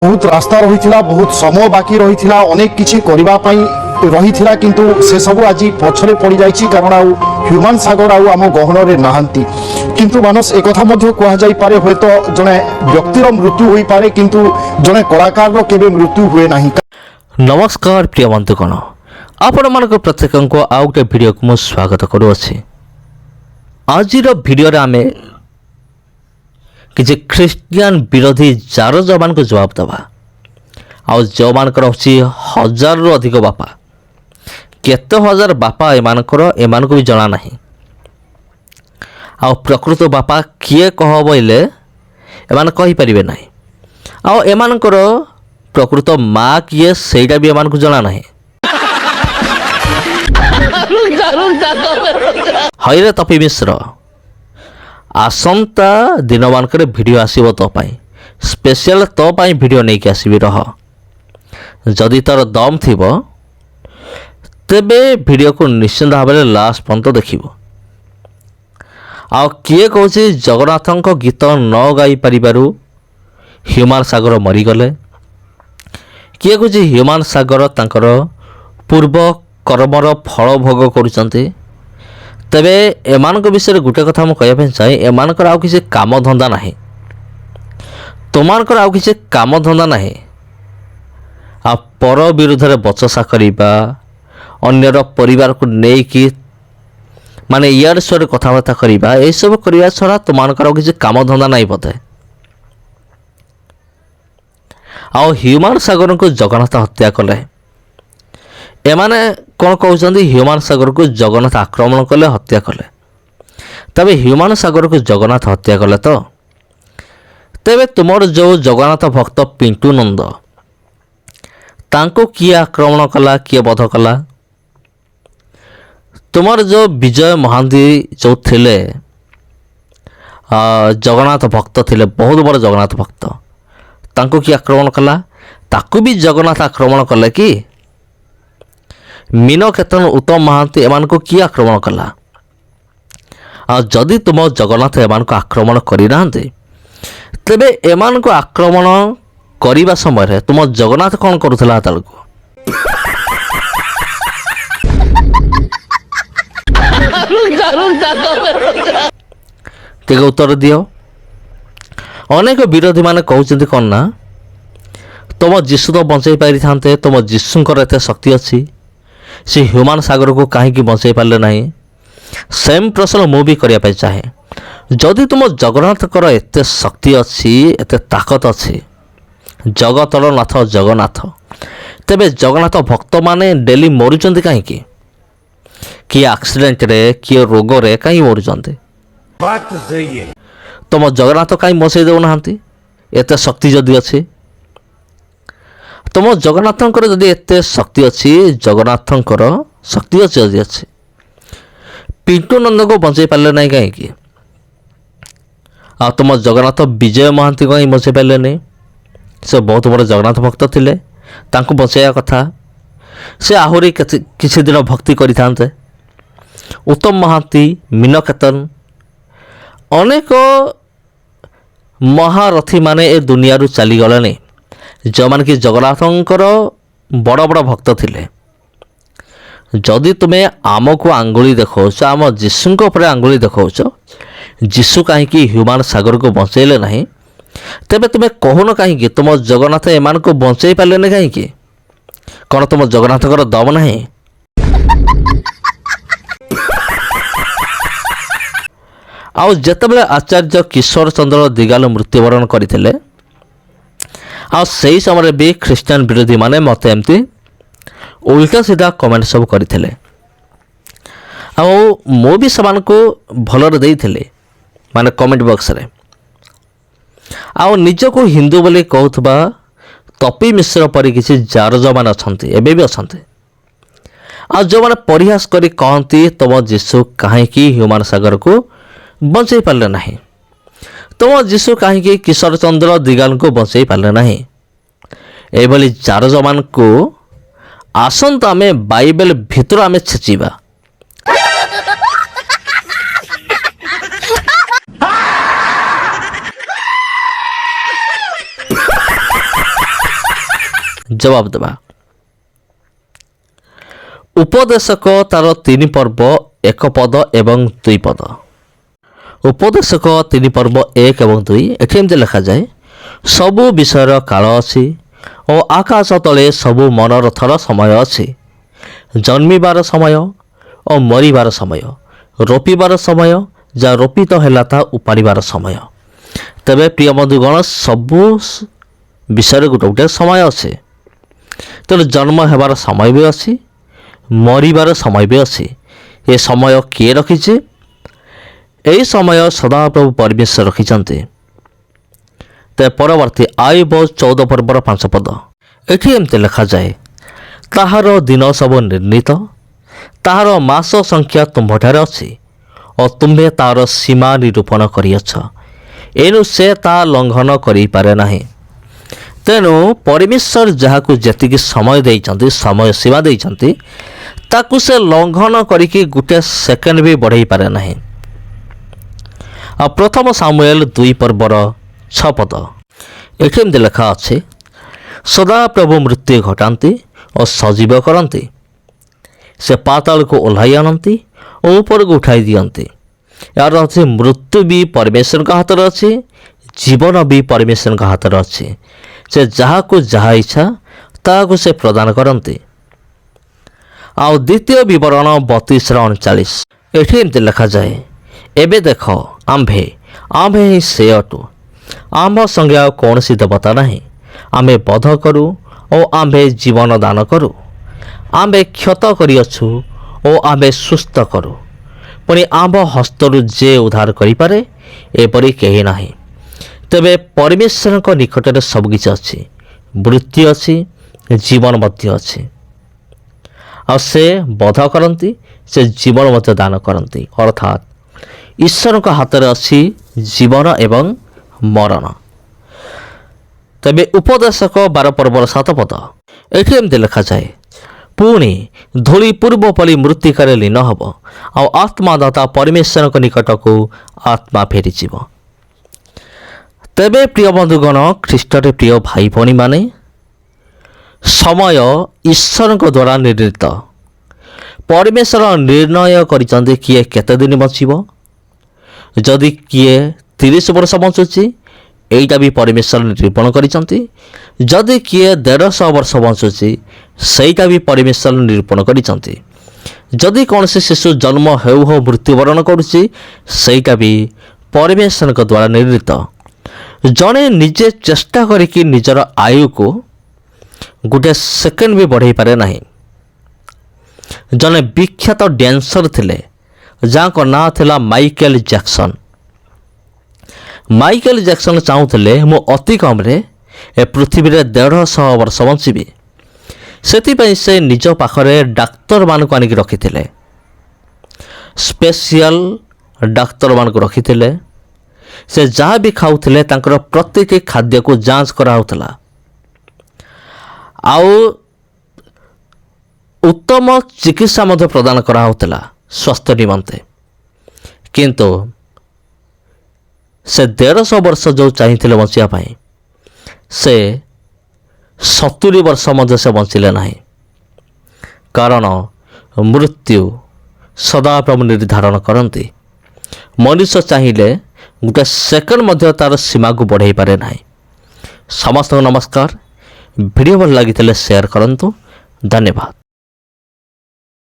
बहुत रास्ता रही बहुत समय बाकी रही अनेक किसी करने रही किंतु से सब आज पछरे पड़ जाइए कारण ह्यूमान सागर आम गहन नहांती किंतु मानस एक कहुई पारे हूँ तो जड़े व्यक्तिर मृत्यु हो पारे किंतु जड़े कलाकार केबे मृत्यु हुए ना। नमस्कार प्रिय बंधुगण आपण मान प्रत्येक को आउ गोटे भिडियो को मुझे स्वागत करुच्छे। आज भिडियो आम किसी ख्रीस्टियान विरोधी जार जवान को जवाब दबा आउ जो मानकर हूँ हजार रु अधिक बापा केते हजार बापा एमान को भी जना नहीं आउ प्रकृत बापा किए कह बोले एमान कहि परिबे नहीं आउ एमानकर प्रकृत माँ किए सेटा भी एमान को जना नहीं। हईरे तपी मिश्र आसंता दिन मानकर वीडियो आसीबो तो पाई स्पेशल तो पाई वीडियो नहीं आसबि रह जदि तार दम थिबो तेबे वीडियो को निश्चिंत भाव में लास्ट पर्यंत देखिबो। आ किए कहूँ जगन्नाथ गीत न गाई पारिबारु ह्यूमान सागर मरीगले किए कहूँ ह्यूमान सागर तांकर पूर्व कर्मर फल भोग करुचंती। तेबे एमानक विषय गोटे कथा मुझे कहवाई चाहे एमानकर आउ किसी काम धंदा नहीं तुमानकर आउ किसी काम धंदा नहीं आ पर विरुद्ध में बचसा करवा अन्यर परिवार को लेकिन माने इयार स्वर कथबार्ता करवा यह सब करने छड़ा तुमानकर आउ किसी काम धंदा नहीं बोधे। आउ ह्यूमान सागर को जगन्नाथ हत्या कले एमाने कौन कहते ह्यूमान सागर को जगन्नाथ आक्रमण कले हत्या कले तबे ह्यूमान सागर को जगन्नाथ हत्या कले तो तेबे तुमर जो जगन्नाथ भक्त पिंटू नंद तांको किए आक्रमण कला किए बध कला तुमर जो विजय महांती जो थिले जगन्नाथ भक्त थिले बहुत बड़ जगन्नाथ भक्त तांको किए आक्रमण कला ताकू भी जगन्नाथ आक्रमण कले कि मीन केतन उत्तम महांती एमान को किए आक्रमण कला जदि तुम जगन्नाथ एमान को आक्रमण करना तेबे एमान को आक्रमण करने समय तुम जगन्नाथ कौन करुला को टिके उत्तर दियो। अनेक विरोधी माने कहते कौन ना तुम जीशु तो बंचाई पारि था तुम जीशुंकर एत शक्ति अच्छी से ह्यूमान सागर को कहीं बचाई पारे ना सेम प्रश्न मुझे करने चाहे जदि तुम जगन्नाथ एत शक्ति अच्छी एत ताकत अच्छी जगतर नाथ जगन्नाथ तेबे जगन्नाथ भक्त माने डेली मरुचंत कहीं किए एक्सीडेंट रे किए रोग रे कहीं मरुचंत बात तो सही है। तुम जगन्नाथ कहीं बचाई देना एत शक्ति जदि अच्छी तुम जगन्नाथंकर जदि एत शक्ति अच्छी जगन्नाथंकर शक्ति अच्छी जदि अच्छी पिंटू नंद को बचाई पारे ना कहीं आ तुम जगन्नाथ विजय महांती को कहीं बचाई पारे नहीं से बहुत बड़ जगन्नाथ भक्त थिले तांको बचाया कथा से आहुरी किसी दिन भक्ति करिथांते उत्तम महांती मीन केतन अनेक महारथी माने ए दुनिया रु चली गले जो मान कि जगन्नाथंकर बड़ बड़ भक्त थिले जदि तुम्हें आम को आंगुली देखौच आम जीशु उपर आंगुली देखौच जीशु कहीं ह्यूमान सागर को बचैले नहीं तेबे तुम्हें कहून कहीं तुम जगन्नाथ एमान को बचाई पारे ना कहीं कौन तुम जगन्नाथकर दम नहीं। आउ जेतेबेले आचार्य किशोर चंद्र दिगाल मृत्युवरण करथिले आ सही समय भी ख्रीस्टियान विरोधी माने मत एमती उल्टा सीधा कमेंट सब करथिले आ मो भी समान को भलर देइथिले माने कमेंट बॉक्स रे आउ निज को हिंदू बोली कहूथबा तपी मिश्र परी किसी जार जवान अच्छा एबे भी अच्छा आ जो मैंने परिहास करी कहती तुम जीशु कहीं ह्यूमान सागर को बचाई पारे ना तुम जीशु कहीं किशोर चंद्र दिगाल को बचाई पारे ना एभली जार जवान को आसंत आमे बाइबल भितर आमे छेचिबा ଜବାବ ଦେବା। ଉପଦେଶକ ତାର 3 ପର୍ବ 1 ପଦ ଏବଂ 2 ପଦ। ଉପଦେଶକ 3 ପର୍ବ 1 ଏବଂ 2 ଏଠି ଏମିତି ଲେଖାଯାଏ, ସବୁ ବିଷୟର କାଳ ଅଛି ଓ ଆକାଶ ତଳେ ସବୁ ମନୋରଥର ସମୟ ଅଛି, ଜନ୍ମିବାର ସମୟ ଓ ମରିବାର ସମୟ, ରୋପିବାର ସମୟ, ଯାହା ରୋପିତ ହେଲା ତାହା ଉପାଡ଼ିବାର ସମୟ। ତେବେ ପ୍ରିୟ ବନ୍ଧୁଗଣ, ସବୁ ବିଷୟରେ ଗୋଟେ ଗୋଟେ ସମୟ ଅଛି। ତେଣୁ ଜନ୍ମ ହେବାର ସମୟ ବି ଅଛି, ମରିବାର ସମୟ ବି ଅଛି। ଏ ସମୟ କିଏ ରଖିଛି? ଏହି ସମୟ ସଦାପ୍ରଭୁ ପରମେଶ୍ୱର ରଖିଛନ୍ତି। ତେବେ ପରବର୍ତ୍ତୀ ଆୟୁବ 14 ପର୍ବର 5 ପଦ ଏଠି ଏମିତି ଲେଖାଯାଏ, ତାହାର ଦିନ ସବୁ ନିର୍ଣ୍ଣିତ, ତାହାର ମାସ ସଂଖ୍ୟା ତୁମ୍ଭଠାରେ ଅଛି ଓ ତୁମ୍ଭେ ତାହାର ସୀମା ନିରୂପଣ କରିଅଛ, ଏଣୁ ସେ ତାହା ଲଙ୍ଘନ କରିପାରେ ନାହିଁ। ତେଣୁ ପରମେଶ୍ୱର ଯାହାକୁ ଯେତିକି ସମୟ ଦେଇଛନ୍ତି, ସମୟ ସୀମା ଦେଇଛନ୍ତି, ତାକୁ ସେ ଲଙ୍ଘନ କରିକି ଗୋଟେ ସେକେଣ୍ଡ ବି ବଢ଼େଇ ପାରେ ନାହିଁ। ଆଉ ପ୍ରଥମ ସାମୁଏଲ 2 ପର୍ବର 6 ପଦ ଏଠି ଏମିତି ଲେଖା ଅଛି, ସଦାପ୍ରଭୁ ମୃତ୍ୟୁ ଘଟାନ୍ତି ଓ ସଜୀବ କରନ୍ତି, ସେ ପାତାଳକୁ ଓହ୍ଲାଇ ଆଣନ୍ତି ଓ ଉପରକୁ ଉଠାଇ ଦିଅନ୍ତି। ଏହାର ଅଛି ମୃତ୍ୟୁ ବି ପରମେଶ୍ୱରଙ୍କ ହାତରେ ଅଛି, ଜୀବନ ବି ପରମେଶ୍ୱରଙ୍କ ହାତରେ ଅଛି। ସେ ଯାହାକୁ ଯାହା ଇଚ୍ଛା ତାହାକୁ ସେ ପ୍ରଦାନ କରନ୍ତି। ଆଉ ଦ୍ୱିତୀୟ ବିବରଣ 32:39 ଏଠି ଏମିତି ଲେଖାଯାଏ, ଏବେ ଦେଖ ଆମ୍ଭେ ହିଁ ସେ ଅଟୁ, ଆମ୍ଭ ସଙ୍ଗେ ଆଉ କୌଣସି ଦେବତା ନାହିଁ। ଆମେ ବଧ କରୁ ଓ ଆମ୍ଭେ ଜୀବନ ଦାନ କରୁ, ଆମ୍ଭେ କ୍ଷତ କରିଅଛୁ ଓ ଆମ୍ଭେ ସୁସ୍ଥ କରୁ, ପୁଣି ଆମ୍ଭ ହସ୍ତରୁ ଯେ ଉଦ୍ଧାର କରିପାରେ ଏପରି କେହି ନାହିଁ। ତେବେ ପରମେଶ୍ୱରଙ୍କ ନିକଟରେ ସବୁକିଛି ଅଛି, ମୃତ୍ୟୁ ଅଛି, ଜୀବନ ମଧ୍ୟ ଅଛି। ଆଉ ସେ ବଧ କରନ୍ତି, ସେ ଜୀବନ ମଧ୍ୟ ଦାନ କରନ୍ତି। ଅର୍ଥାତ୍ ଈଶ୍ୱରଙ୍କ ହାତରେ ଅଛି ଜୀବନ ଏବଂ ମରଣ। ତେବେ ଉପଦେଶକ 12 ପର୍ବର 7 ପଦ ଏଠି ଏମିତି ଲେଖାଯାଏ, ପୁଣି ଧୂଳି ପୂର୍ବ ପରି ମୃତ୍ତିକାରେ ଲୀନ ହେବ, ଆଉ ଆତ୍ମାଦାତା ପରମେଶ୍ୱରଙ୍କ ନିକଟକୁ ଆତ୍ମା ଫେରିଯିବ। ତେବେ ପ୍ରିୟ ବନ୍ଧୁଗଣ, ଖ୍ରୀଷ୍ଟରେ ପ୍ରିୟ ଭାଇ ଭଉଣୀମାନେ, ସମୟ ଈଶ୍ୱରଙ୍କ ଦ୍ୱାରା ନିର୍ଣ୍ଣିତ। ପରମେଶ୍ୱର ନିର୍ଣ୍ଣୟ କରିଛନ୍ତି କିଏ କେତେ ଦିନ ବଞ୍ଚିବ। ଯଦି କିଏ 30 ବର୍ଷ ବଞ୍ଚୁଛି, ଏଇଟା ବି ପରମେଶ୍ୱର ନିରୂପଣ କରିଛନ୍ତି। ଯଦି କିଏ 150 ବର୍ଷ ବଞ୍ଚୁଛି, ସେଇଟା ବି ପରମେଶ୍ୱର ନିରୂପଣ କରିଛନ୍ତି। ଯଦି କୌଣସି ଶିଶୁ ଜନ୍ମ ହେଉ ହେଉ ମୃତ୍ୟୁବରଣ କରୁଛି, ସେଇଟା ବି ପରମେଶ୍ୱରଙ୍କ ଦ୍ୱାରା ନିର୍ଣ୍ଣିତ। ଜଣେ ନିଜେ ଚେଷ୍ଟା କରିକି ନିଜର ଆୟୁକୁ ଗୋଟେ ସେକେଣ୍ଡ ବି ବଢ଼େଇ ପାରେ ନାହିଁ। ଜଣେ ବିଖ୍ୟାତ ଡ୍ୟାନ୍ସର ଥିଲେ, ଯାହାଙ୍କ ନାଁ ଥିଲା ମାଇକେଲ ଜ୍ୟାକ୍ସନ୍। ମାଇକେଲ ଜ୍ୟାକ୍ସନ୍ ଚାହୁଁଥିଲେ, ମୁଁ ଅତି କମ୍ରେ ଏ ପୃଥିବୀରେ 150 ବର୍ଷ ବଞ୍ଚିବି। ସେଥିପାଇଁ ସେ ନିଜ ପାଖରେ ଡାକ୍ତରମାନଙ୍କୁ ଆଣିକି ରଖିଥିଲେ, ସ୍ପେଶିଆଲ ଡାକ୍ତରମାନଙ୍କୁ ରଖିଥିଲେ। ସେ ଯାହା ବି ଖାଉଥିଲେ, ତାଙ୍କର ପ୍ରତ୍ୟେକ ଖାଦ୍ୟକୁ ଯାଞ୍ଚ କରାହେଉଥିଲା, ଆଉ ଉତ୍ତମ ଚିକିତ୍ସା ମଧ୍ୟ ପ୍ରଦାନ କରାହେଉଥିଲା ସ୍ୱାସ୍ଥ୍ୟ ନିମନ୍ତେ। କିନ୍ତୁ ସେ 150 ବର୍ଷ ଯେଉଁ ଚାହିଁଥିଲେ ବଞ୍ଚିବା ପାଇଁ, ସେ 70 ବର୍ଷ ମଧ୍ୟ ସେ ବଞ୍ଚିଲେ ନାହିଁ। କାରଣ ମୃତ୍ୟୁ ସଦାପ୍ରଭୁ ନିର୍ଦ୍ଧାରଣ କରନ୍ତି। ମନୁଷ୍ୟ ଚାହିଁଲେ ଗୋଟେ ସେକେଣ୍ଡ ମଧ୍ୟ ତା'ର ସୀମାକୁ ବଢ଼େଇ ପାରେ ନାହିଁ। ସମସ୍ତଙ୍କୁ ନମସ୍କାର। ଭିଡ଼ିଓ ଭଲ ଲାଗିଥିଲେ ସେୟାର କରନ୍ତୁ। ଧନ୍ୟବାଦ।